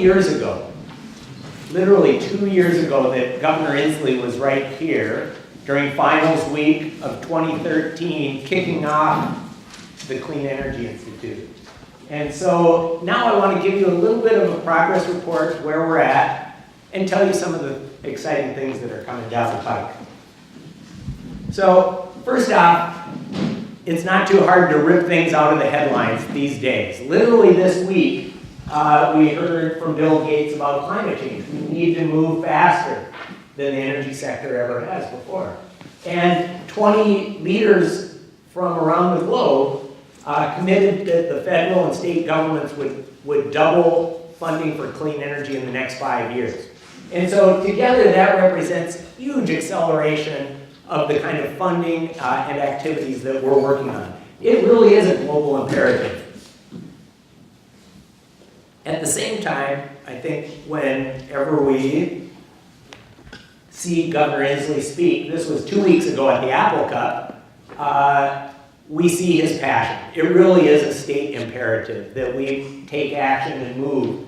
years ago, literally 2 years ago, that Governor Inslee was right here during finals week of 2013, kicking off the Clean Energy Institute. And so now I want to give you a little bit of a progress report where we're at and tell you some of the exciting things that are coming down the pike. So first off, it's not too hard to rip things out of the headlines these days. Literally this week, we heard from Bill Gates about climate change. We need to move faster than the energy sector ever has before. And 20 leaders from around the globe committed that the federal and state governments would double funding for clean energy in the next 5 years. And so together that represents huge acceleration of the kind of funding and activities that we're working on. It really is a global imperative. At the same time, I think whenever we see Governor Inslee speak, this was 2 weeks ago at the Apple Cup, we see his passion. It really is a state imperative that we take action and move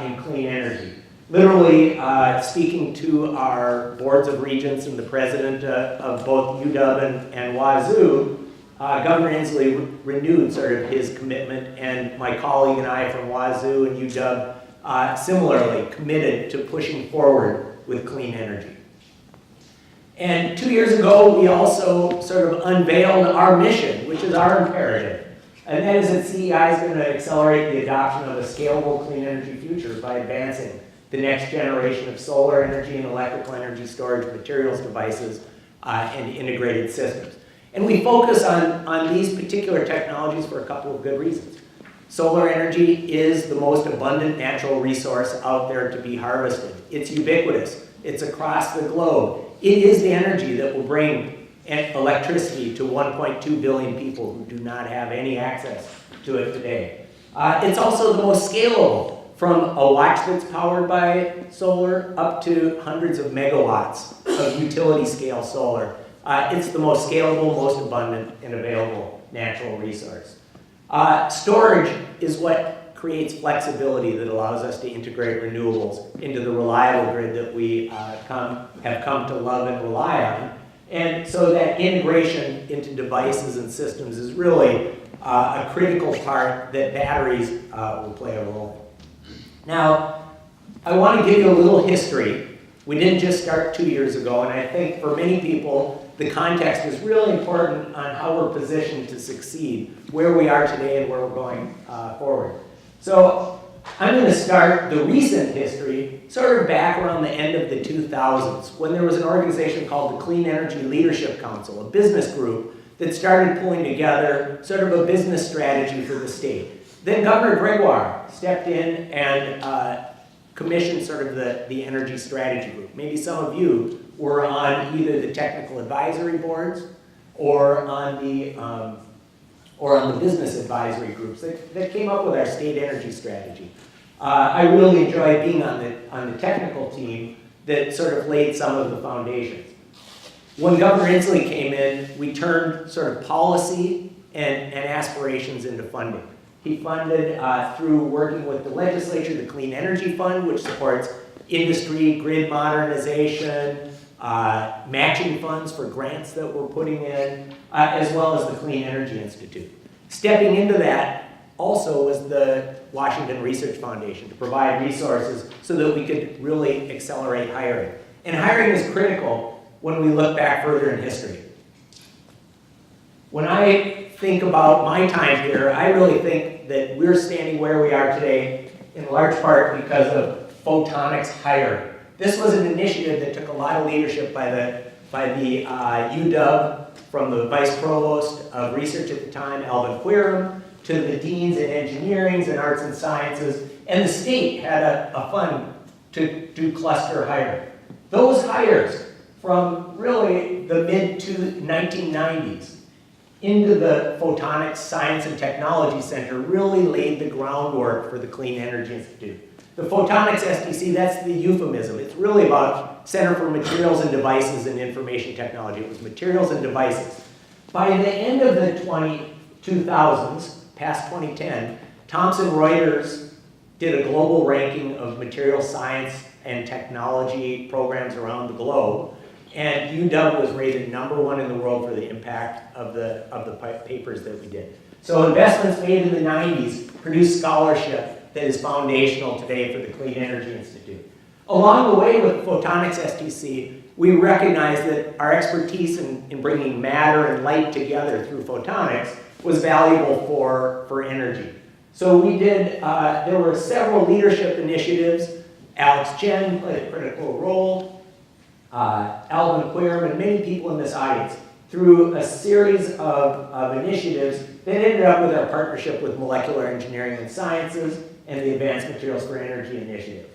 in clean energy. Literally, speaking to our boards of regents and the president of both UW and Wazoo, Governor Inslee renewed sort of his commitment, and my colleague and I from Wazoo and UW similarly committed to pushing forward with clean energy. And 2 years ago, we also sort of unveiled our mission, which is our imperative. And that is that CEI is going to accelerate the adoption of a scalable clean energy future by advancing the next generation of solar energy and electrical energy storage materials, devices, and integrated systems. And we focus on these particular technologies for a couple of good reasons. Solar energy is the most abundant natural resource out there to be harvested. It's ubiquitous. It's across the globe. It is the energy that will bring electricity to 1.2 billion people who do not have any access to it today. It's also the most scalable, from a watch that's powered by solar up to hundreds of megawatts of utility scale solar. It's the most scalable, most abundant, and available natural resource. Storage is what creates flexibility that allows us to integrate renewables into the reliable grid that we have come to love and rely on. And so that integration into devices and systems is really a critical part that batteries will play a role in. Now, I want to give you a little history. We didn't just start 2 years ago, and I think for many people, the context is really important on how we're positioned to succeed, where we are today and where we're going forward. So I'm going to start the recent history sort of back around the end of the 2000s, when there was an organization called the Clean Energy Leadership Council, a business group that started pulling together sort of a business strategy for the state. Then Governor Gregoire stepped in and commissioned sort of the energy strategy group. Maybe some of you were on either the technical advisory boards or on the business advisory groups that came up with our state energy strategy. I really enjoyed being on the technical team that sort of laid some of the foundations. When Governor Inslee came in, we turned sort of policy and aspirations into funding. He funded, through working with the legislature, the Clean Energy Fund, which supports industry, grid modernization, matching funds for grants that we're putting in, as well as the Clean Energy Institute. Stepping into that also was the Washington Research Foundation to provide resources so that we could really accelerate hiring. And hiring is critical when we look back further in history. When I think about my time here, I really think that we're standing where we are today in large part because of Photonics Hiring. This was an initiative that took a lot of leadership by the UW, from the Vice Provost of Research at the time, Alvin Quirum, to the Deans in Engineering and Arts and Sciences, and the state had a fund to do cluster hiring. Those hires from really the mid-1990s into the Photonics Science and Technology Center really laid the groundwork for the Clean Energy Institute. The Photonics SDC, that's the euphemism. It's really about Center for Materials and Devices and Information Technology. It was materials and devices. By the end of the 2000s, past 2010, Thomson Reuters did a global ranking of material science and technology programs around the globe, and UW was rated #1 in the world for the impact of the papers that we did. So investments made in the 90s produced scholarship that is foundational today for the Clean Energy Institute. Along the way with Photonics STC, we recognized that our expertise in bringing matter and light together through photonics was valuable for energy. So we did, there were several leadership initiatives. Alex Chen played a critical role, Alvin Querim, and many people in this audience through a series of initiatives that ended up with our partnership with Molecular Engineering and Sciences and the Advanced Materials for Energy Initiative.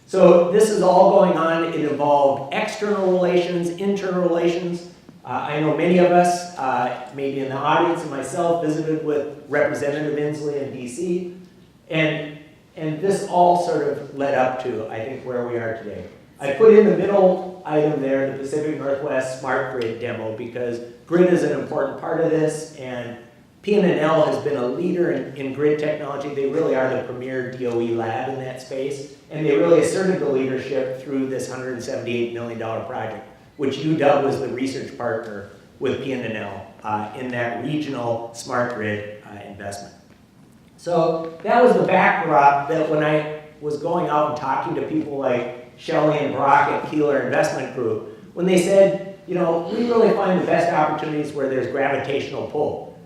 So this is all going on. It involved external relations, internal relations. I know many of us, maybe in the audience and myself, visited with Representative Inslee in DC. And this all sort of led up to, I think, where we are today. I put in the middle item there, the Pacific Northwest Smart Grid demo, because grid is an important part of this, and PNNL has been a leader in grid technology. They really are the premier DOE lab in that space, and they really asserted the leadership through this $178 million project, which UW was the research partner with PNNL in that regional smart grid investment. So that was the backdrop that when I was going out and talking to people like Shelley and Brock at Keeler Investment Group, when they said, you know, we really find the best opportunities where there's gravitational pull.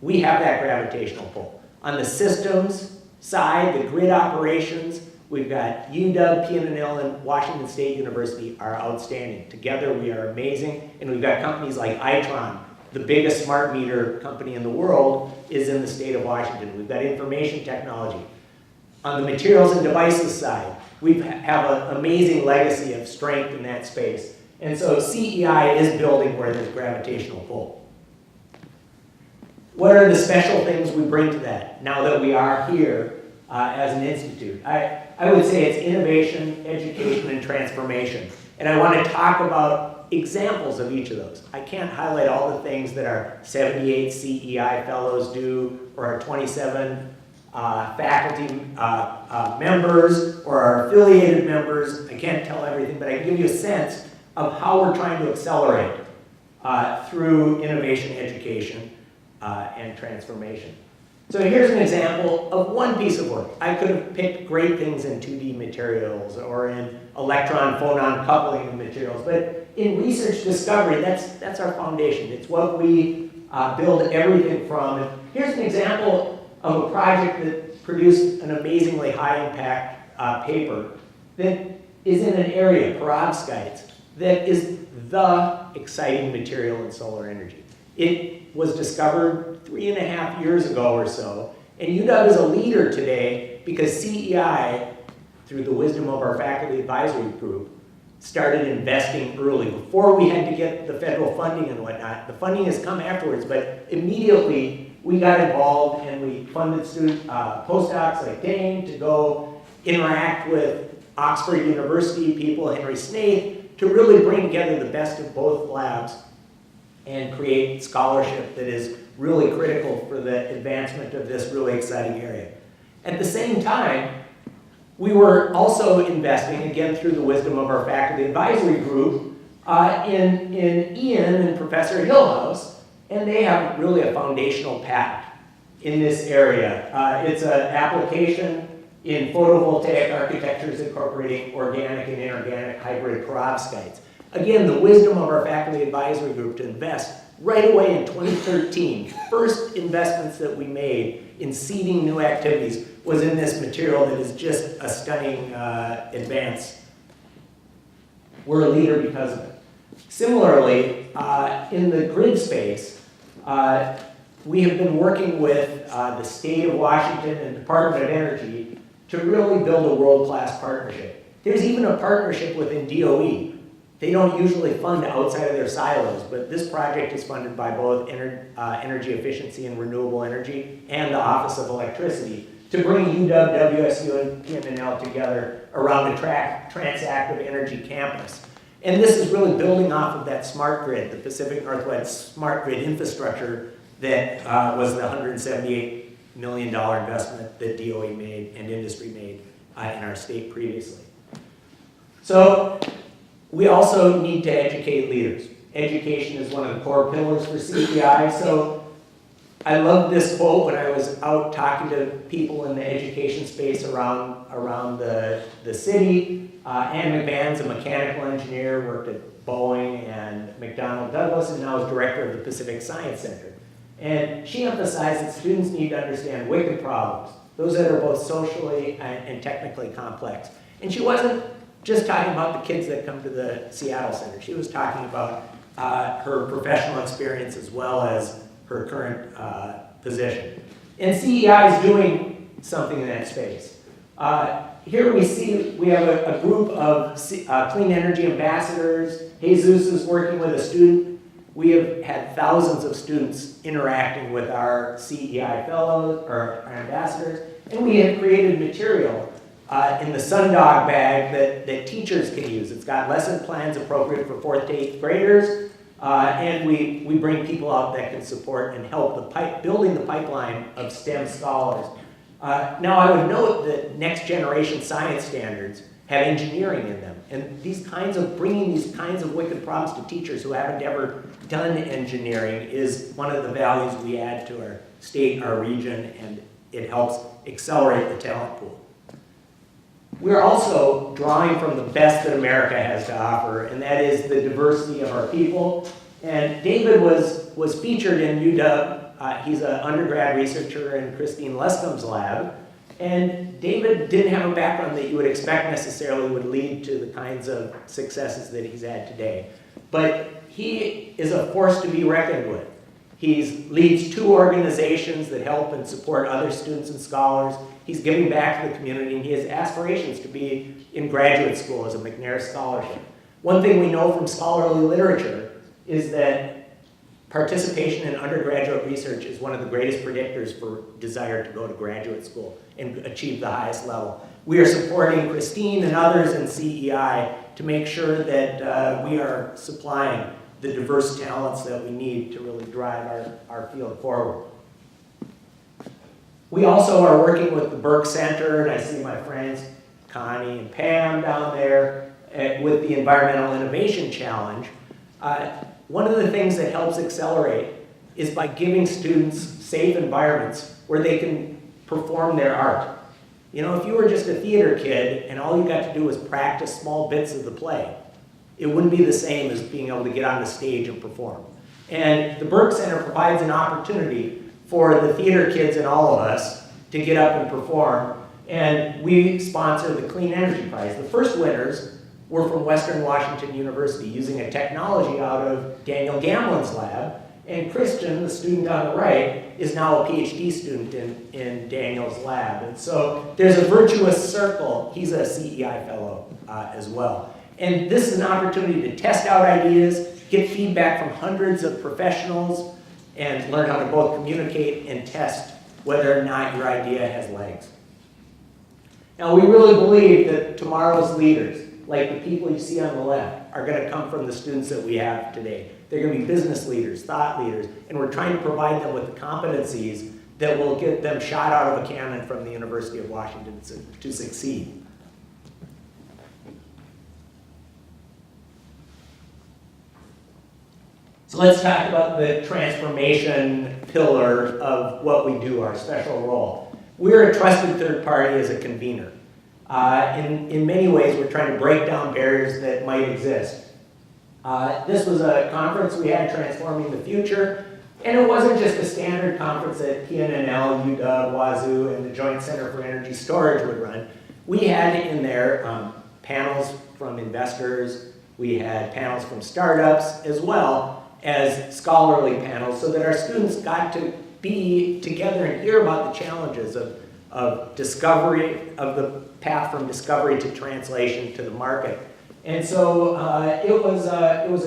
We have that gravitational pull. On the systems side, the grid operations, we've got UW, PNNL, and Washington State University are outstanding. Together we are amazing, and we've got companies like Itron, the biggest smart meter company in the world, is in the state of Washington. We've got information technology. On the materials and devices side, we have an amazing legacy of strength in that space. And so CEI is building where there's gravitational pull. What are the special things we bring to that now that we are here as an institute? I would say it's innovation, education, and transformation. And I want to talk about examples of each of those. I can't highlight all the things that our 78 CEI fellows do, or our 27 faculty members, or our affiliated members. I can't tell everything, but I can give you a sense of how we're trying to accelerate through innovation, education, and transformation. So here's an example of one piece of work. I could have picked great things in 2D materials or in electron-phonon coupling of materials, but in research discovery, that's our foundation. It's what we build everything from. And here's an example of a project that produced an amazingly high-impact paper that is in an area, perovskites, that is the exciting material in solar energy. It was discovered 3.5 years ago or so, and UW is a leader today because CEI, through the wisdom of our faculty advisory group, started investing early, before we had to get the federal funding and whatnot. The funding has come afterwards, but immediately we got involved and we funded postdocs like Dane to go interact with Oxford University people, Henry Snaith, to really bring together the best of both labs and create scholarship that is really critical for the advancement of this really exciting area. At the same time, we were also investing, again through the wisdom of our faculty advisory group, in Ian and Professor Hillhouse, and they have really a foundational patent in this area. It's an application in photovoltaic architectures incorporating organic and inorganic hybrid perovskites. Again, the wisdom of our faculty advisory group to invest right away in 2013. First investments that we made in seeding new activities was in this material that is just a stunning advance. We're a leader because of it. Similarly, in the grid space, we have been working with the state of Washington and Department of Energy to really build a world-class partnership. There's even a partnership within DOE. They don't usually fund outside of their silos, but this project is funded by both Energy Efficiency and Renewable Energy and the Office of Electricity to bring UW, WSU, and PNNL together around the Transactive Energy Campus. And this is really building off of that smart grid, the Pacific Northwest smart grid infrastructure that was the $178 million investment that DOE made and industry made in our state previously. So we also need to educate leaders. Education is one of the core pillars for CEI. So I love this quote when I was out talking to people in the education space around the city. Ann McMahon's a mechanical engineer, worked at Boeing and McDonnell Douglas, and now is director of the Pacific Science Center. And she emphasized that students need to understand wicked problems, those that are both socially and technically complex. And she wasn't just talking about the kids that come to the Seattle Center. She was talking about her professional experience as well as her current position. And CEI is doing something in that space. Here we have a group of clean energy ambassadors. Jesus is working with a student. We have had thousands of students interacting with our CEI fellows or our ambassadors, and we have created material in the Sundog bag that teachers can use. It's got lesson plans appropriate for 4th to 8th graders, and we bring people out that can support and help building the pipeline of STEM scholars. Now I would note that next generation science standards have engineering in them, and bringing these kinds of wicked problems to teachers who haven't ever done engineering is one of the values we add to our state, our region, and it helps accelerate the talent pool. We're also drawing from the best that America has to offer, and that is the diversity of our people. And David was featured in UW. He's an undergrad researcher in Christine Luscombe's lab. And David didn't have a background that you would expect necessarily would lead to the kinds of successes that he's had today. But he is a force to be reckoned with. He leads 2 organizations that help and support other students and scholars. He's giving back to the community, and he has aspirations to be in graduate school as a McNair Scholarship. One thing we know from scholarly literature is that participation in undergraduate research is one of the greatest predictors for desire to go to graduate school and achieve the highest level. We are supporting Christine and others in CEI to make sure that we are supplying the diverse talents that we need to really drive our field forward. We also are working with the Burke Center, and I see my friends Connie and Pam down there with the Environmental Innovation Challenge. One of the things that helps accelerate is by giving students safe environments where they can perform their art. You know, if you were just a theater kid and all you got to do was practice small bits of the play, it wouldn't be the same as being able to get on the stage and perform. And the Burke Center provides an opportunity for the theater kids and all of us to get up and perform. And we sponsor the Clean Energy Prize. The first winners were from Western Washington University using a technology out of Daniel Gamlin's lab. And Christian, the student on the right, is now a PhD student in Daniel's lab. And so there's a virtuous circle. He's a CEI fellow as well. And this is an opportunity to test out ideas, get feedback from hundreds of professionals, and learn how to both communicate and test whether or not your idea has legs. Now, we really believe that tomorrow's leaders, like the people you see on the left, are going to come from the students that we have today. They're going to be business leaders, thought leaders, and we're trying to provide them with the competencies that will get them shot out of a cannon from the University of Washington to succeed. So let's talk about the transformation pillar of what we do, our special role. We're a trusted third party as a convener. In many ways, we're trying to break down barriers that might exist. This was a conference we had, Transforming the Future, and it wasn't just a standard conference that PNNL, UW, Wazoo, and the Joint Center for Energy Storage would run. We had in there panels from investors, we had panels from startups, as well as scholarly panels, so that our students got to be together and hear about the challenges of discovery, of the path from discovery to translation to the market. And so it was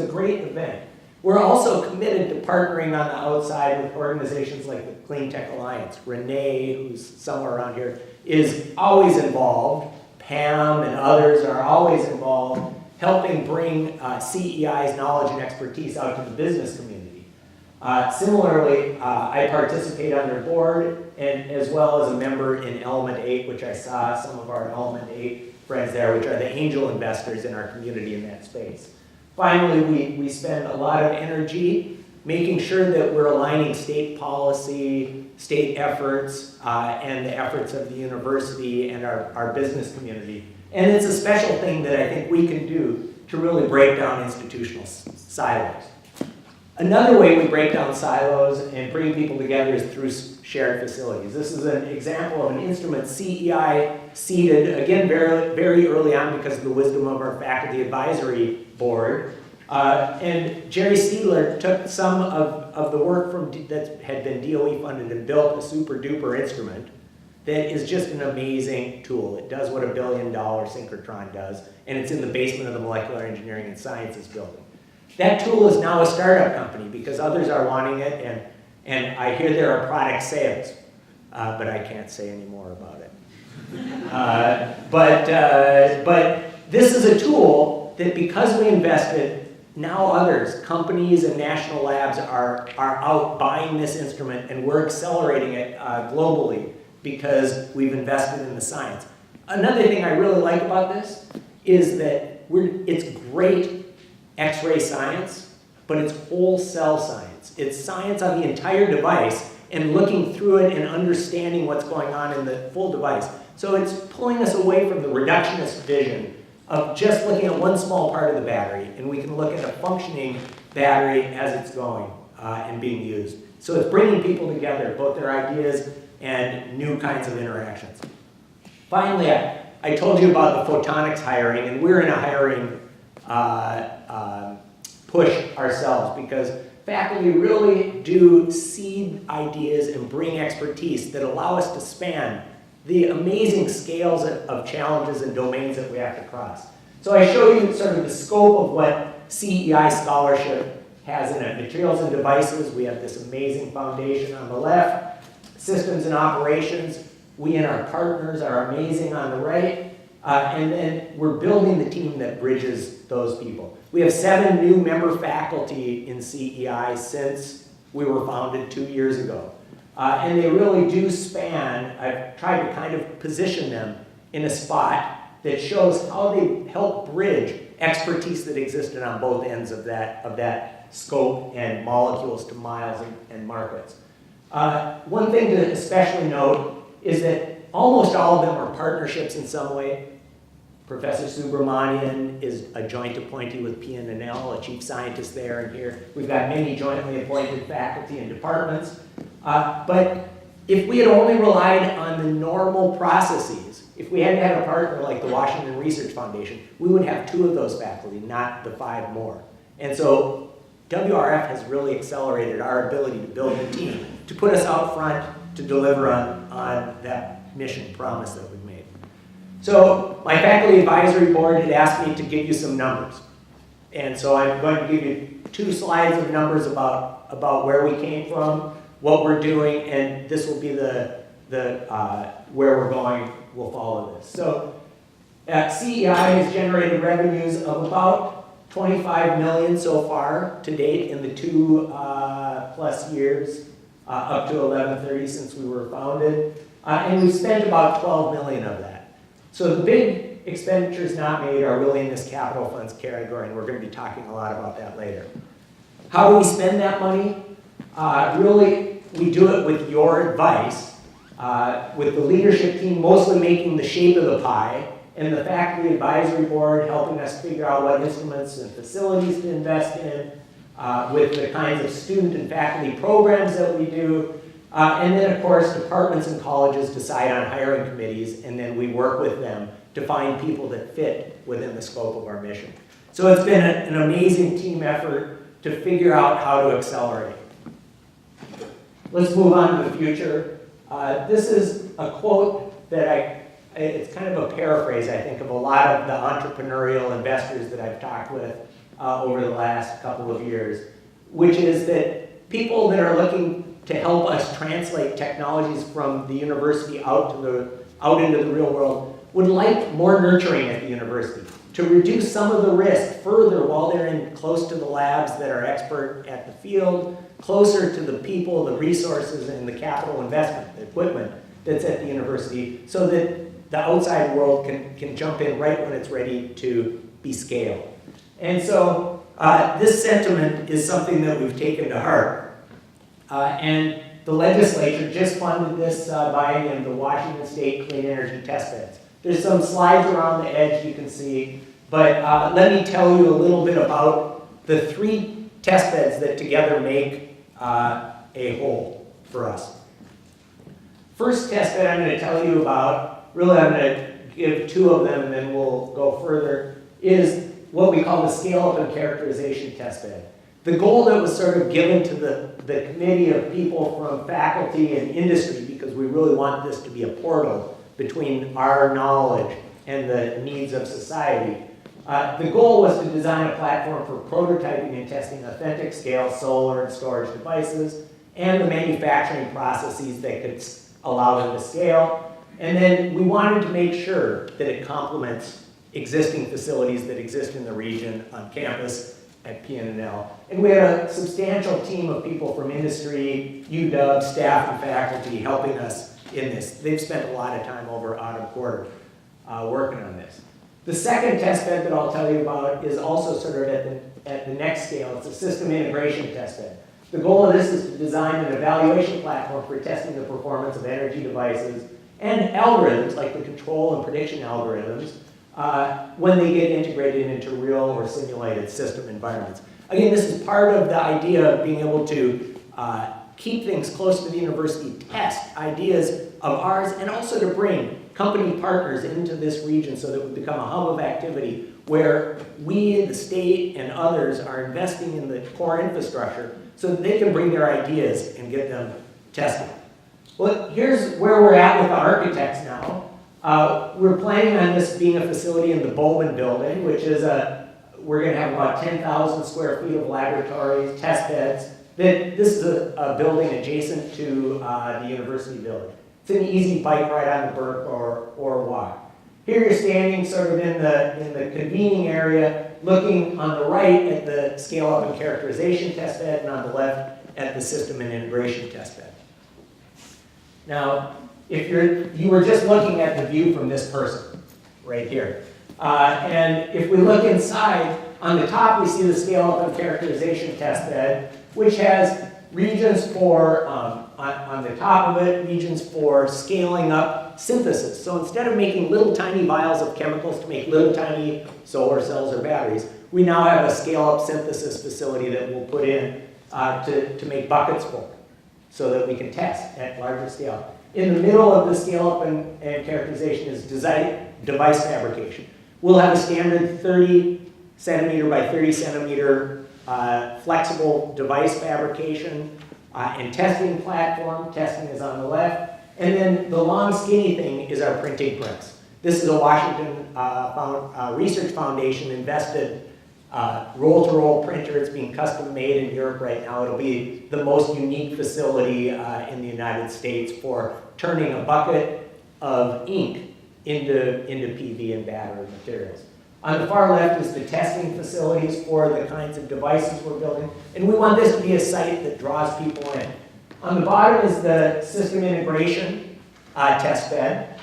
a great event. We're also committed to partnering on the outside with organizations like the Clean Tech Alliance. Renee, who's somewhere around here, is always involved. Pam and others are always involved, helping bring CEI's knowledge and expertise out to the business community. Similarly, I participate on their board and as well as a member in Element 8, which I saw some of our Element 8 friends there, which are the angel investors in our community in that space. Finally, we spend a lot of energy making sure that we're aligning state policy, state efforts, and the efforts of the university and our business community. And it's a special thing that I think we can do to really break down institutional silos. Another way we break down silos and bring people together is through shared facilities. This is an example of an instrument CEI seeded, again, very, very early on because of the wisdom of our faculty advisory board. And Jerry Steedler took some of the work that had been DOE funded and built a super duper instrument that is just an amazing tool. It does what $1 billion synchrotron does, and it's in the basement of the Molecular Engineering and Sciences building. That tool is now a startup company because others are wanting it, and I hear there are product sales, but I can't say any more about it. But this is a tool that because we invested, now others, companies and national labs are out buying this instrument, and we're accelerating it globally because we've invested in the science. Another thing I really like about this is that it's great X-ray science, but it's whole cell science. It's science on the entire device and looking through it and understanding what's going on in the full device. So it's pulling us away from the reductionist vision of just looking at one small part of the battery, and we can look at a functioning battery as it's going and being used. So it's bringing people together, both their ideas and new kinds of interactions. Finally, I told you about the Photonics hiring, and we're in a hiring push ourselves because faculty really do seed ideas and bring expertise that allow us to span the amazing scales of challenges and domains that we have to cross. So I show you sort of the scope of what CEI scholarship has in it. Materials and devices, we have this amazing foundation on the left. Systems and operations, we and our partners are amazing on the right. And then we're building the team that bridges those people. We have 7 new member faculty in CEI since we were founded 2 years ago. And they really do span, I've tried to kind of position them in a spot that shows how they help bridge expertise that existed on both ends of that scope and molecules to miles and markets. One thing to especially note is that almost all of them are partnerships in some way. Professor Subramanian is a joint appointee with PNNL, a chief scientist there and here. We've got many jointly appointed faculty and departments. But if we had only relied on the normal processes, if we hadn't had a partner like the Washington Research Foundation, we would have 2 of those faculty, not the 5 more. And so WRF has really accelerated our ability to build a team, to put us out front to deliver on that mission promise that we've made. So my faculty advisory board had asked me to give you some numbers. And so I'm going to give you 2 slides of numbers about where we came from, what we're doing, and this will be the where we're going. We'll follow this. So CEI has generated revenues of about $25 million so far to date in the 2+ years up to 11/30 since we were founded, and we've spent about $12 million of that. So the big expenditures not made are really in this capital funds category, and we're going to be talking a lot about that later. How do we spend that money? Really, we do it with your advice, with the leadership team mostly making the shape of the pie, and the faculty advisory board helping us figure out what instruments and facilities to invest in, with the kinds of student and faculty programs that we do. And then, of course, departments and colleges decide on hiring committees, and then we work with them to find people that fit within the scope of our mission. So it's been an amazing team effort to figure out how to accelerate. Let's move on to the future. This is a quote that it's kind of a paraphrase, I think, of a lot of the entrepreneurial investors that I've talked with over the last couple of years, which is that people that are looking to help us translate technologies from the university out into the real world would like more nurturing at the university to reduce some of the risk further while they're in close to the labs that are expert at the field, closer to the people, the resources, and the capital investment, the equipment that's at the university, so that the outside world can jump in right when it's ready to be scaled. And so this sentiment is something that we've taken to heart. And the legislature just funded this biennium, the Washington State Clean Energy Test Beds. There's some slides around the edge you can see, but let me tell you a little bit about the 3 test beds that together make a whole for us. First test bed I'm going to tell you about, really I'm going to give 2 of them and then we'll go further, is what we call the scale-up and characterization test bed. The goal that was sort of given to the committee of people from faculty and industry, because we really want this to be a portal between our knowledge and the needs of society. The goal was to design a platform for prototyping and testing authentic scale solar and storage devices and the manufacturing processes that could allow them to scale. And then we wanted to make sure that it complements existing facilities that exist in the region on campus at PNNL. And we had a substantial team of people from industry, UW, staff, and faculty helping us in this. They've spent a lot of time over autumn quarter working on this. The second test bed that I'll tell you about is also sort of at the next scale. It's a system integration test bed. The goal of this is to design an evaluation platform for testing the performance of energy devices and algorithms, like the control and prediction algorithms, when they get integrated into real or simulated system environments. Again, this is part of the idea of being able to keep things close to the university, test ideas of ours, and also to bring company partners into this region so that we become a hub of activity where we, the state, and others are investing in the core infrastructure so that they can bring their ideas and get them tested. Well, here's where we're at with the architects now. We're planning on this being a facility in the Bowman building, which is we're going to have about 10,000 square feet of laboratories, test beds. This is a building adjacent to the university building. It's an easy bike ride on the Burke or walk. Here you're standing sort of in the convening area, looking on the right at the scale-up and characterization test bed, and on the left at the system and integration test bed. Now, if you were just looking at the view from this person, right here. And if we look inside, on the top we see the scale-up and characterization test bed, which has regions for, on the top of it, regions for scaling up synthesis. So instead of making little tiny vials of chemicals to make little tiny solar cells or batteries, we now have a scale-up synthesis facility that we'll put in to make buckets full so that we can test at larger scale. In the middle of the scale-up and characterization is device fabrication. We'll have a standard 30 centimeter by 30 centimeter flexible device fabrication and testing platform. Testing is on the left. And then the long skinny thing is our printing press. This is a Washington Research Foundation invested roll-to-roll printer. It's being custom made in Europe right now. It'll be the most unique facility in the United States for turning a bucket of ink into PV and battery materials. On the far left is the testing facilities for the kinds of devices we're building. And we want this to be a site that draws people in. On the bottom is the system integration test bed,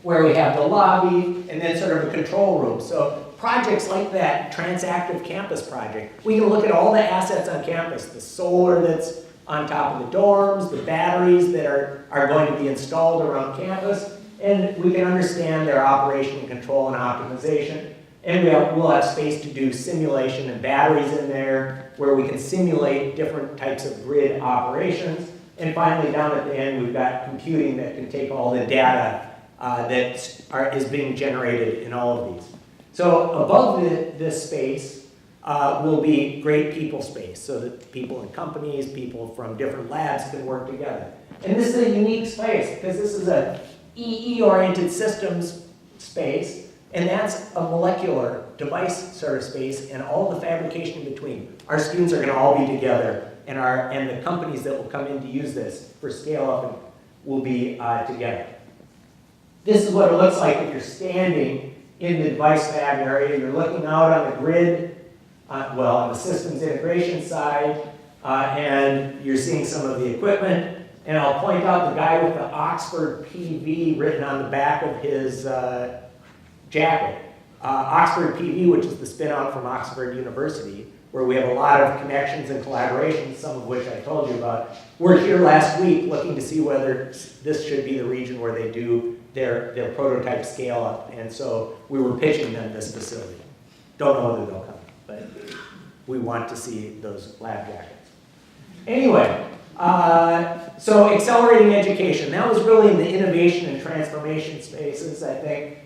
where we have the lobby and then sort of a control room. So projects like that, Transactive Campus project, we can look at all the assets on campus, the solar that's on top of the dorms, the batteries that are going to be installed around campus, and we can understand their operation and control and optimization. And we'll have space to do simulation and batteries in there where we can simulate different types of grid operations. And finally, down at the end, we've got computing that can take all the data that is being generated in all of these. So above this space will be great people space so that people in companies, people from different labs can work together. And this is a unique space because this is a EE-oriented systems space. And that's a molecular device sort of space and all the fabrication in between. Our students are going to all be together, and the companies that will come in to use this for scale up will be together. This is what it looks like if you're standing in the device fab area. You're looking out on the grid, on the systems integration side, and you're seeing some of the equipment. And I'll point out the guy with the Oxford PV written on the back of his jacket. Oxford PV, which is the spin-out from Oxford University, where we have a lot of connections and collaborations, some of which I told you about. We're here last week looking to see whether this should be the region where they do their prototype scale up. And so we were pitching them this facility. Don't know whether they'll come, but we want to see those lab jackets. Anyway, so accelerating education. That was really in the innovation and transformation spaces, I think.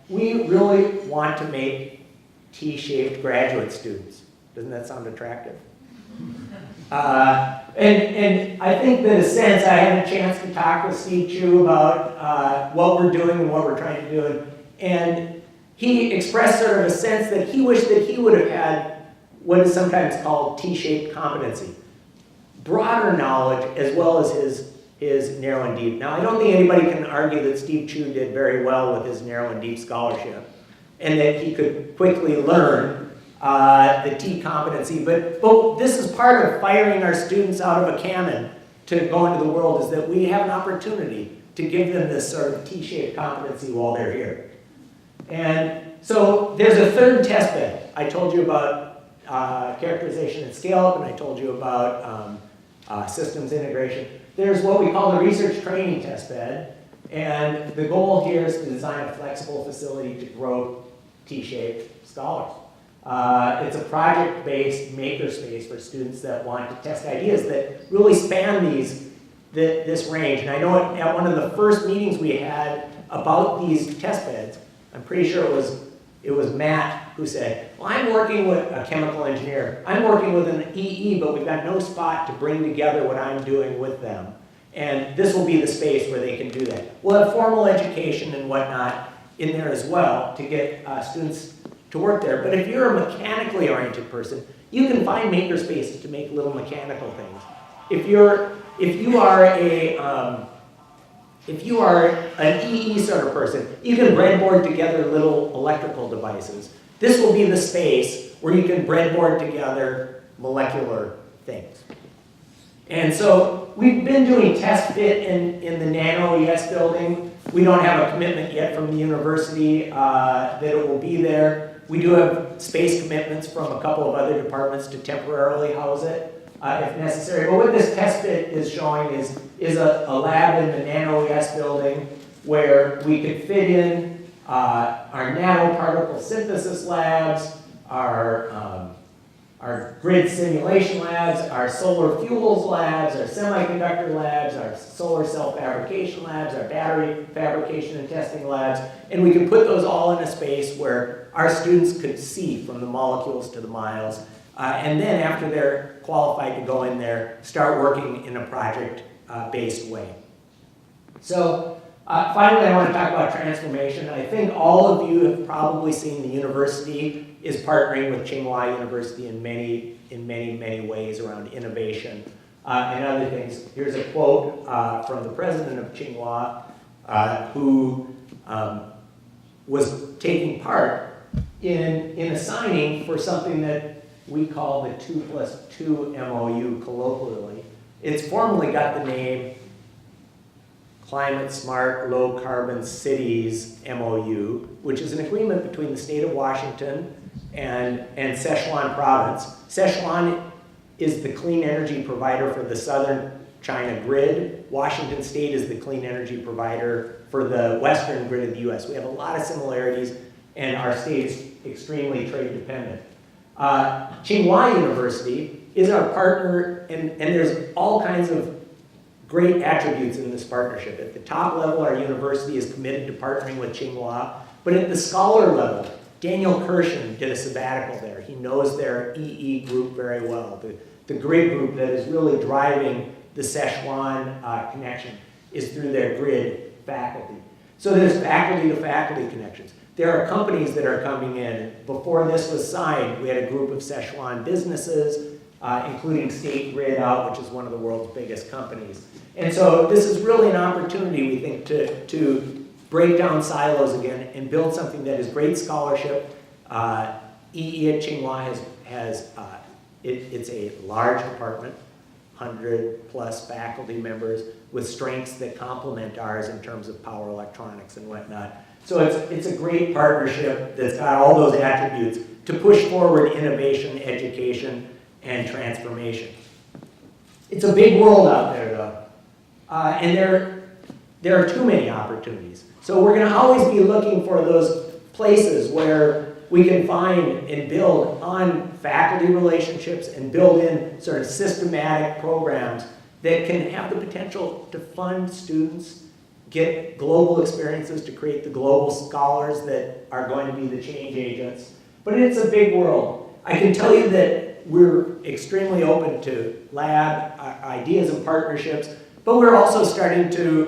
We really want to make T-shaped graduate students. Doesn't that sound attractive? And I think that in a sense I had a chance to talk with Steve Chu about what we're doing and what we're trying to do. And he expressed sort of a sense that he wished that he would have had what is sometimes called T-shaped competency. Broader knowledge as well as his narrow and deep. Now, I don't think anybody can argue that Steve Chu did very well with his narrow and deep scholarship and that he could quickly learn the T competency, but this is part of firing our students out of a cannon to go into the world, is that we have an opportunity to give them this sort of T-shaped competency while they're here. And so there's a third test bed. I told you about characterization and scale-up, and I told you about systems integration. There's what we call the research training test bed, and the goal here is to design a flexible facility to grow T-shaped scholars. It's a project-based makerspace for students that want to test ideas that really span this range. And I know at one of the first meetings we had about these test beds, I'm pretty sure it was Matt who said, well, I'm working with a chemical engineer. I'm working with an EE, but we've got no spot to bring together what I'm doing with them. And this will be the space where they can do that. We'll have formal education and whatnot in there as well to get students to work there. But if you're a mechanically oriented person, you can find maker spaces to make little mechanical things. If you are an EE sort of person, you can breadboard together little electrical devices. This will be the space where you can breadboard together molecular things. And so we've been doing test fit in the Nano ES building. We don't have a commitment yet from the university that it will be there. We do have space commitments from a couple of other departments to temporarily house it if necessary. But what this test fit is showing is a lab in the Nano ES building where we could fit in our nanoparticle synthesis labs, our grid simulation labs, our solar fuels labs, our semiconductor labs, our solar cell fabrication labs, our battery fabrication and testing labs, and we can put those all in a space where our students could see from the molecules to the miles, and then after they're qualified to go in there, start working in a project-based way. So finally, I want to talk about transformation. I think all of you have probably seen the university is partnering with Tsinghua University in many ways around innovation and other things. Here's a quote from the president of Tsinghua who was taking part in a signing for something that we call the 2+2 MOU colloquially. It's formally got the name Climate Smart Low Carbon Cities MOU, which is an agreement between the state of Washington and Sichuan province. Sichuan is the clean energy provider for the southern China grid. Washington state is the clean energy provider for the western grid of the US. We have a lot of similarities, and our state is extremely trade dependent. Tsinghua University is our partner, and there's all kinds of great attributes in this partnership. At the top level, our university is committed to partnering with Tsinghua, but at the scholar level, Daniel Kirshen did a sabbatical there. He knows their EE group very well. The grid group that is really driving the Sichuan connection is through their grid faculty. So there's faculty to faculty connections. There are companies that are coming in. Before this was signed, we had a group of Sichuan businesses including State Grid Out, which is one of the world's biggest companies. And so this is really an opportunity, we think, to break down silos again and build something that is great scholarship. EE at Tsinghua it's a large department, 100+ faculty members with strengths that complement ours in terms of power electronics and whatnot. So it's a great partnership that's got all those attributes to push forward innovation, education, and transformation. It's a big world out there, though, and there are too many opportunities. So we're going to always be looking for those places where we can find and build on faculty relationships and build in sort of systematic programs that can have the potential to fund students, get global experiences to create the global scholars that are going to be the change agents. But it's a big world. I can tell you that we're extremely open to lab ideas and partnerships, but we're also starting to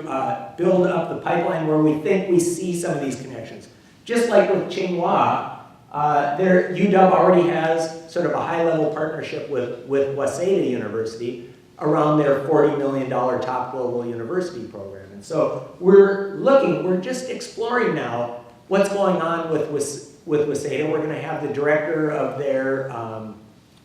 build up the pipeline where we think we see some of these connections. Just like with Tsinghua, UW already has sort of a high-level partnership with Waseda University around their $40 million top global university program. And so we're just exploring now what's going on with Waseda. We're going to have the director of their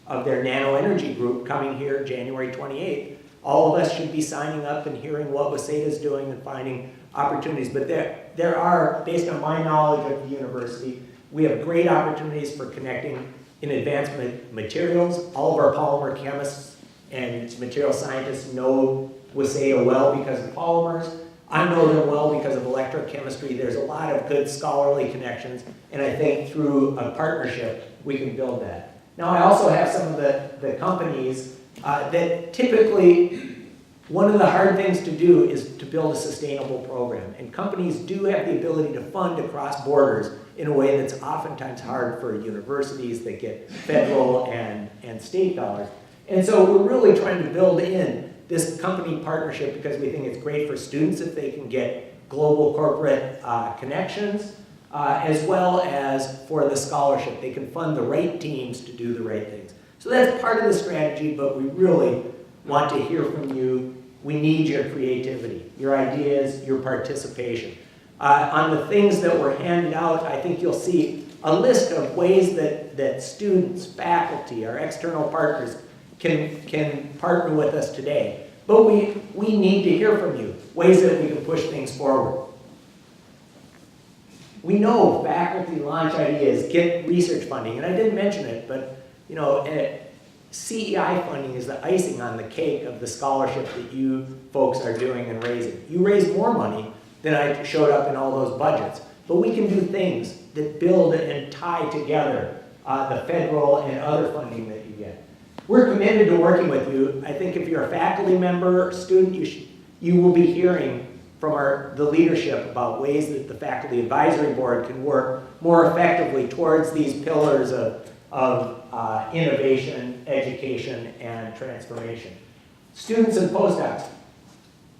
nano energy group coming here January 28th. All of us should be signing up and hearing what Waseda is doing and finding opportunities. But there are, based on my knowledge of the university, we have great opportunities for connecting in advanced materials. All of our polymer chemists and material scientists know Waseda well because of polymers. I know them well because of electrochemistry. There's a lot of good scholarly connections, and I think through a partnership, we can build that. Now, I also have some of the companies that typically, one of the hard things to do is to build a sustainable program. And companies do have the ability to fund across borders in a way that's oftentimes hard for universities that get federal and state dollars. And so we're really trying to build in this company partnership because we think it's great for students if they can get global corporate connections, as well as for the scholarship. They can fund the right teams to do the right things. So that's part of the strategy, but we really want to hear from you. We need your creativity, your ideas, your participation. On the things that were handed out, I think you'll see a list of ways that students, faculty, our external partners can partner with us today. But we need to hear from you, ways that we can push things forward. We know faculty launch ideas, get research funding, and I didn't mention it, but you know, CEI funding is the icing on the cake of the scholarship that you folks are doing and raising. You raise more money than I showed up in all those budgets, but we can do things that build and tie together the federal and other funding that you get. We're committed to working with you. I think if you're a faculty member or student, you will be hearing from the leadership about ways that the Faculty Advisory Board can work more effectively towards these pillars of innovation, education, and transformation. Students and postdocs.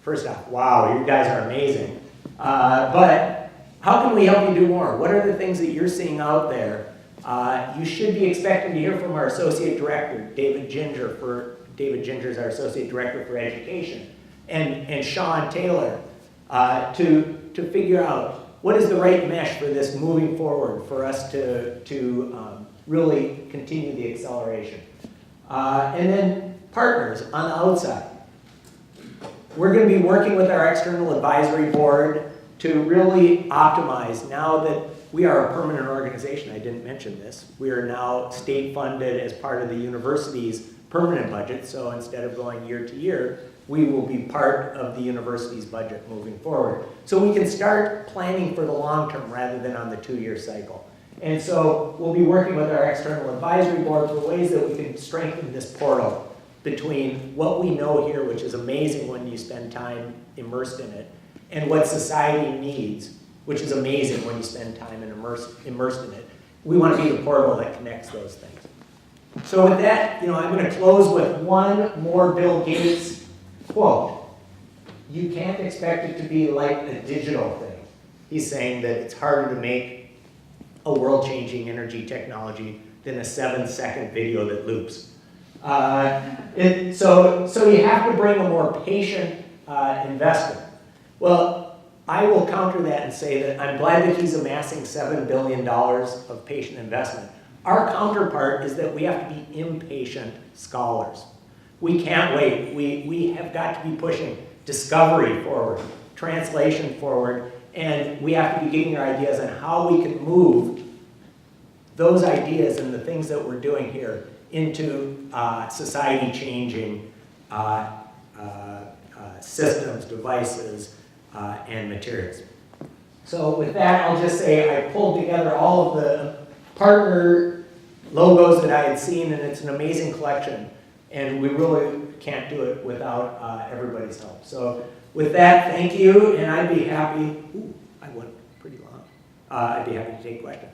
First off, wow, you guys are amazing. But how can we help you do more? What are the things that you're seeing out there? You should be expecting to hear from our Associate Director, David Ginger. David Ginger is our Associate Director for Education, and Sean Taylor, to figure out what is the right mesh for this moving forward for us to really continue the acceleration. And then partners on the outside. We're going to be working with our external advisory board to really optimize now that we are a permanent organization. I didn't mention this. We are now state funded as part of the university's permanent budget. So instead of going year to year, we will be part of the university's budget moving forward. So we can start planning for the long term rather than on the 2-year cycle. And so we'll be working with our external advisory board for ways that we can strengthen this portal between what we know here, which is amazing when you spend time immersed in it, and what society needs, which is amazing when you spend time immersed in it. We want to be the portal that connects those things. So with that, I'm going to close with one more Bill Gates quote. You can't expect it to be like a digital thing. He's saying that it's harder to make a world-changing energy technology than a 7-second video that loops. So you have to bring a more patient investor. Well, I will counter that and say that I'm glad that he's amassing $7 billion of patient investment. Our counterpart is that we have to be impatient scholars. We can't wait. We have got to be pushing discovery forward, translation forward, and we have to be getting our ideas on how we can move those ideas and the things that we're doing here into society-changing systems, devices, and materials. So with that, I'll just say I pulled together all of the partner logos that I had seen, and it's an amazing collection. And we really can't do it without everybody's help. So with that, thank you, and I'd be happy, I went pretty long. I'd be happy to take questions.